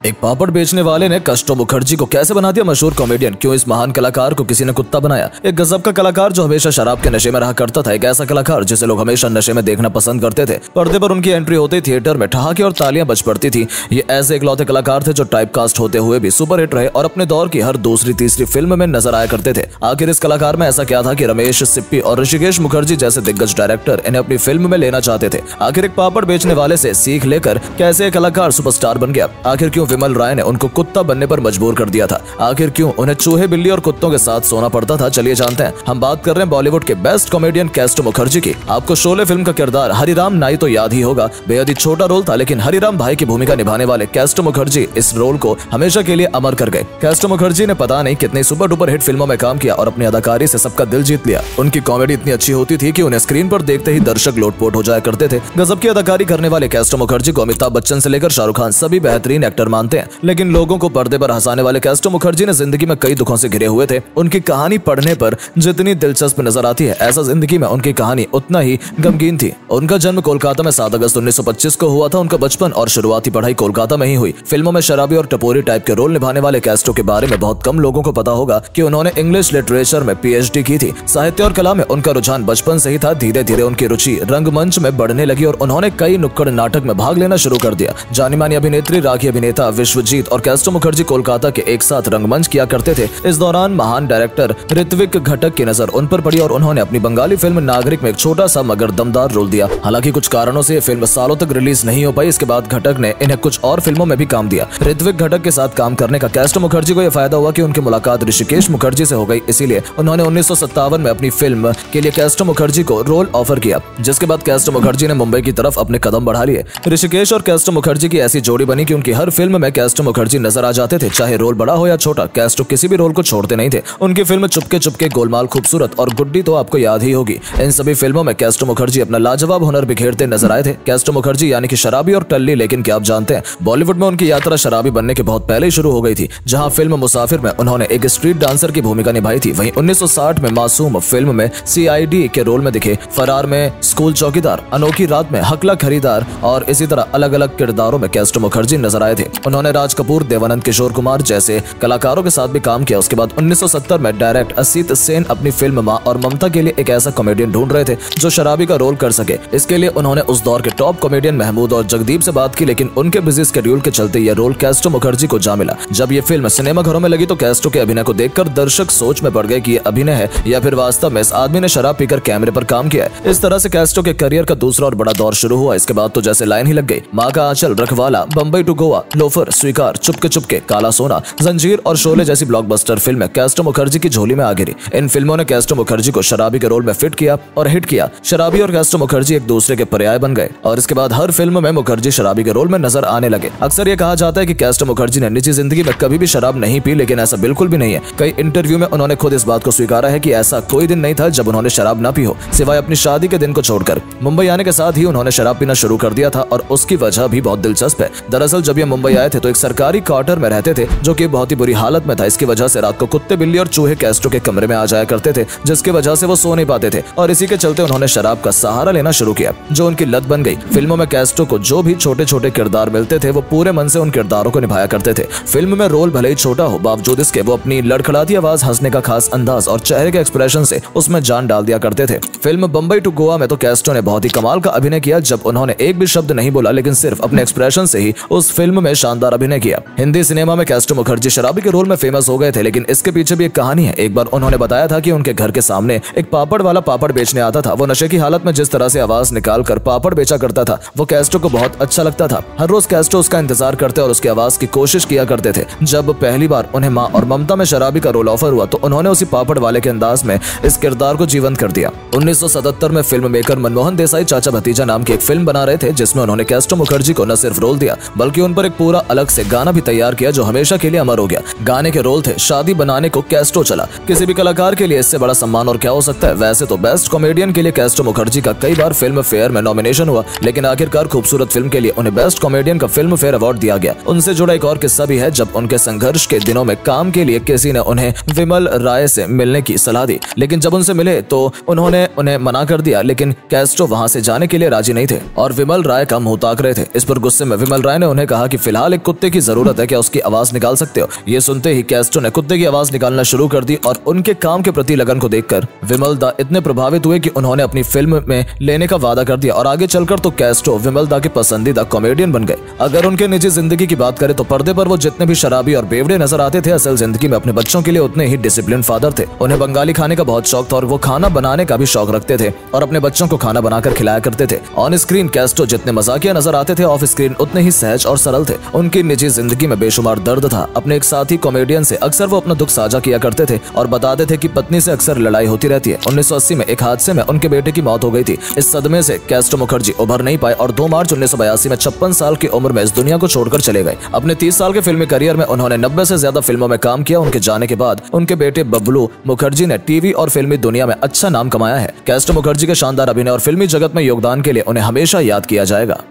एक पापड़ बेचने वाले ने कष्टो मुखर्जी को कैसे बना दिया मशहूर कॉमेडियन। क्यों इस महान कलाकार को किसी ने कुत्ता बनाया। एक गजब का कलाकार जो हमेशा शराब के नशे में रहा करता था। एक ऐसा कलाकार जिसे लोग हमेशा नशे में देखना पसंद करते थे। पर्दे पर उनकी एंट्री होते थिएटर में ठहाके और तालियां बज पड़ती थी। ये ऐसे इकलौते कलाकार थे जो टाइपकास्ट होते हुए भी सुपरहिट रहे और अपने दौर की हर दूसरी तीसरी फिल्म में नजर आया करते थे। आखिर इस कलाकार में ऐसा क्या था कि रमेश सिप्पी और ऋषिकेश मुखर्जी जैसे दिग्गज डायरेक्टर इन्हें अपनी फिल्म में लेना चाहते थे। आखिर एक पापड़ बेचने वाले से सीख लेकर कैसे एक कलाकार सुपरस्टार बन गया। आखिर क्यों विमल राय ने उनको कुत्ता बनने पर मजबूर कर दिया था। आखिर क्यों उन्हें चूहे बिल्ली और कुत्तों के साथ सोना पड़ता था। चलिए जानते हैं। हम बात कर रहे हैं बॉलीवुड के बेस्ट कॉमेडियन कैस्टो मुखर्जी की। आपको शोले फिल्म का किरदार हरिराम नाई तो याद ही होगा। बेहद ही छोटा रोल था, लेकिन हरिराम भाई की भूमिका निभाने वाले कैस्टो मुखर्जी इस रोल को हमेशा के लिए अमर कर गए। कैस्टो मुखर्जी ने पता नहीं कितनी सुपर डुपर हिट फिल्मों में काम किया और अपनी अदाकारी से सबका दिल जीत लिया। उनकी कॉमेडी इतनी अच्छी होती थी कि उन्हें स्क्रीन पर देखते ही दर्शक लोटपोट हो जाया करते थे। गजब की अदाकारी करने वाले कैस्टो मुखर्जी को अमिताभ बच्चन से लेकर शाहरुख खान सभी बेहतरीन एक्टर मानते हैं, लेकिन लोगों को पर्दे पर हंसाने वाले कैस्टो मुखर्जी ने जिंदगी में कई दुखों से घिरे हुए थे। उनकी कहानी पढ़ने पर जितनी दिलचस्प नजर आती है, ऐसा जिंदगी में उनकी कहानी उतना ही गमगीन थी। उनका जन्म कोलकाता में 7 अगस्त 1925 को हुआ था। उनका बचपन और शुरुआती पढ़ाई कोलकाता में ही हुई। फिल्मों में शराबी और टपोरी टाइप के रोल निभाने वाले कैस्टो के बारे में बहुत कम लोगों को पता होगा कि उन्होंने इंग्लिश लिटरेचर में PhD की थी। साहित्य और कला में उनका रुझान बचपन से ही था। धीरे धीरे उनकी रुचि रंगमंच में बढ़ने लगी और उन्होंने कई नुक्कड़ नाटक में भाग लेना शुरू कर दिया। जानी मानी अभिनेत्री राखी अभिनेता विश्वजीत और कैस्टो मुखर्जी कोलकाता के एक साथ रंगमंच किया करते थे। इस दौरान महान डायरेक्टर ऋत्विक घटक की नजर उन पर पड़ी और उन्होंने अपनी बंगाली फिल्म नागरिक में एक छोटा सा मगर दमदार रोल दिया। हालांकि कुछ कारणों से ये फिल्म सालों तक रिलीज नहीं हो पाई। इसके बाद घटक ने इन्हें कुछ और फिल्मों में भी काम दिया। ऋत्विक घटक के साथ काम करने का कैस्टो मुखर्जी को यह फायदा हुआ कि उनकी मुलाकात ऋषिकेश मुखर्जी से हो गई। इसीलिए उन्होंने 1957 में अपनी फिल्म के लिए कैस्टो मुखर्जी को रोल ऑफर किया, जिसके बाद कैस्टो मुखर्जी ने मुंबई की तरफ अपने कदम बढ़ा लिए। ऋषिकेश और कैस्टो मुखर्जी की ऐसी जोड़ी बनी कि उनकी हर फिल्म में कैस्टो मुखर्जी नजर आ जाते थे, चाहे रोल बड़ा हो या छोटा। कैस्टो किसी भी रोल को छोड़ते नहीं थे। उनकी फिल्म चुपके चुपके, गोलमाल, खूबसूरत और गुड्डी तो आपको याद ही होगी। इन सभी फिल्मों में कैस्टो मुखर्जी अपना लाजवाब हुनर बिखेरते नजर आए थे। कैस्टो मुखर्जी यानी कि शराबी और टल्ली, लेकिन क्या आप जानते हैं बॉलीवुड में उनकी यात्रा शराबी बनने के बहुत पहले ही शुरू हो गई थी। जहां फिल्म मुसाफिर में उन्होंने एक स्ट्रीट डांसर की भूमिका निभाई थी, वहीं 1960 में मासूम फिल्म में CID के रोल में दिखे। फरार में स्कूल चौकीदार, अनोखी रात में हकला खरीदार और इसी तरह अलग अलग किरदारों में कैस्टो मुखर्जी नजर आए थे। उन्होंने राज कपूर, देवानंद, किशोर कुमार जैसे कलाकारों के साथ भी काम किया। उसके बाद 1970 में डायरेक्ट असित सेन अपनी फिल्म मां और ममता के लिए एक ऐसा कॉमेडियन ढूंढ रहे थे जो शराबी का रोल कर सके। इसके लिए उन्होंने उस दौर के टॉप कॉमेडियन महमूद और जगदीप से बात की, लेकिन उनके बिजी शेड्यूल के चलते यह रोल कैस्टो मुखर्जी को जा मिला। जब ये फिल्म सिनेमा घरों में लगी तो कैस्टो के अभिनय को देखकर दर्शक सोच में पड़ गए कि ये अभिनय है या फिर वास्तव में इस आदमी ने शराब पीकर कैमरे पर काम किया है। इस तरह से कैस्टो के करियर का दूसरा और बड़ा दौर शुरू हुआ। इसके बाद तो जैसे लाइन ही लग गई। माँ का आंचल, रखवाला, बम्बई टू गोवा, लोफर, स्वीकार, चुपके चुपके, काला सोना, जंजीर और शोले जैसी ब्लॉकबस्टर फिल्में कैस्टो मुखर्जी की झोली में आ गिरी। इन फिल्मों ने कैस्टो मुखर्जी को शराबी के रोल में फिट किया और हिट किया। शराबी और कैस्टो मुखर्जी एक दूसरे के पर्याय बन गए और इसके बाद हर फिल्म में मुखर्जी शराबी के रोल में नजर आने लगे। अक्सर ये कहा जाता है कि कैस्टो मुखर्जी ने निजी जिंदगी में कभी भी शराब नहीं पी, लेकिन ऐसा बिल्कुल भी नहीं है। कई इंटरव्यू में उन्होंने खुद इस बात को स्वीकारा है कि ऐसा कोई दिन नहीं था जब उन्होंने शराब न पी हो, सिवाय अपनी शादी के दिन को छोड़कर। मुंबई आने के साथ ही उन्होंने शराब पीना शुरू कर दिया था और उसकी वजह भी बहुत दिलचस्प है। दरअसल जब ये मुंबई आए थे तो एक सरकारी क्वार्टर में रहते थे जो कि बहुत ही बुरी हालत में था। इसकी वजह से रात को कुत्ते, बिल्ली और चूहे कैस्टो के कमरे में आ जाया करते थे, जिसकी वजह से वो सो नहीं पाते थे और इसी के चलते उन्होंने शराब का सहारा लेना शुरू किया, जो उनकी लत बन गई। फिल्मों में कैस्टो को जो भी छोटे छोटे किरदार मिलते थे वो पूरे मन से उन किरदारों को निभाया करते थे। फिल्म में रोल भले ही छोटा हो, बावजूद इसके वो अपनी लड़खड़ाती आवाज, हंसने का खास अंदाज और चेहरे के एक्सप्रेशन से उसमें जान डाल दिया करते थे। फिल्म बम्बई टू गोवा में तो कैस्टो ने बहुत ही कमाल का अभिनय किया, जब उन्होंने एक भी शब्द नहीं बोला, लेकिन सिर्फ अपने एक्सप्रेशन से ही उस फिल्म में शानदार अभिनय किया। हिंदी सिनेमा में कैस्टो मुखर्जी शराबी के रोल में फेमस हो गए थे, लेकिन इसके पीछे भी एक कहानी है। एक बार उन्होंने बताया था कि उनके घर के सामने एक पापड़ वाला पापड़ बेचने आता था। वो नशे की हालत में जिस तरह से आवाज निकाल कर पापड़ बेचा करता था वो कैस्टो को बहुत अच्छा लगता था। हर रोज कैस्टो उसका इंतजार करते और उसकी आवाज की कोशिश किया करते थे। जब पहली बार उन्हें माँ और ममता में शराबी का रोल ऑफर हुआ तो उन्होंने उसी पापड़ वाले के अंदाज में इस किरदार को जीवंत कर दिया। 1977 में फिल्म मेकर मनमोहन देसाई चाचा भतीजा नाम की एक फिल्म बना रहे थे, जिसमें उन्होंने कैस्टो मुखर्जी को न सिर्फ रोल दिया बल्कि उन पर एक पूरा अलग से गाना भी तैयार किया जो हमेशा के लिए अमर हो गया। गाने के रोल थे शादी बनाने को कैस्टो चला। किसी भी कलाकार के लिए इससे बड़ा सम्मान और क्या हो सकता है। वैसे तो बेस्ट कॉमेडियन के लिए कैस्टो मुखर्जी का कई बार फिल्म फेयर में नॉमिनेशन हुआ, लेकिन आखिरकार खूबसूरत फिल्म के लिए उन्हें बेस्ट कॉमेडियन का फिल्म फेयर अवार्ड दिया गया। उनसे जुड़ा एक और किस्सा भी है, जब उनके संघर्ष के दिनों में काम के लिए किसी ने उन्हें विमल राय से मिलने की सलाह दी, लेकिन जब उनसे मिले तो उन्होंने उन्हें मना कर दिया। लेकिन कैस्टो वहां से जाने के लिए राजी नहीं थे और विमल राय का मुंह ताक रहे थे। इस पर गुस्से में विमल राय ने उन्हें कहा कि फिलहाल फिलहाल एक कुत्ते की जरूरत है, क्या उसकी आवाज निकाल सकते हो? ये सुनते ही कैस्ट्रो ने कुत्ते की आवाज निकालना शुरू कर दी और उनके काम के प्रति लगन को देखकर विमलदा इतने प्रभावित हुए कि उन्होंने अपनी फिल्म में लेने का वादा कर दिया और आगे चलकर तो कैस्ट्रो विमलदा के पसंदीदा कॉमेडियन बन गए। अगर उनके निजी जिंदगी की बात करें तो पर्दे पर वो जितने भी शराबी और बेवड़े नजर आते थे, असल जिंदगी में अपने बच्चों के लिए उतने ही डिसिप्लिन फादर थे। उन्हें बंगाली खाने का बहुत शौक था और वो खाना बनाने का भी शौक रखते थे और अपने बच्चों को खाना बनाकर खिलाया करते थे। ऑन स्क्रीन कैस्ट्रो जितने मजाकिया नजर आते थे, ऑफ स्क्रीन उतने ही सहज और सरल थे। उनकी निजी जिंदगी में बेशुमार दर्द था। अपने एक साथी कॉमेडियन से अक्सर वो अपना दुख साझा किया करते थे और बताते थे कि पत्नी से अक्सर लड़ाई होती रहती है। 1980 में एक हादसे में उनके बेटे की मौत हो गई थी। इस सदमे से कैस्ट्रो मुखर्जी उभर नहीं पाए और 2 मार्च 1982 में 56 साल की उम्र में इस दुनिया को छोड़कर चले गए। अपने 30 साल के फिल्मी करियर में उन्होंने 90 से ज्यादा फिल्मों में काम किया। उनके जाने के बाद उनके बेटे बबलू मुखर्जी ने टीवी और फिल्मी दुनिया में अच्छा नाम कमाया है। कैस्ट्रो मुखर्जी के शानदार अभिनय और फिल्मी जगत में योगदान के लिए उन्हें हमेशा याद किया जाएगा।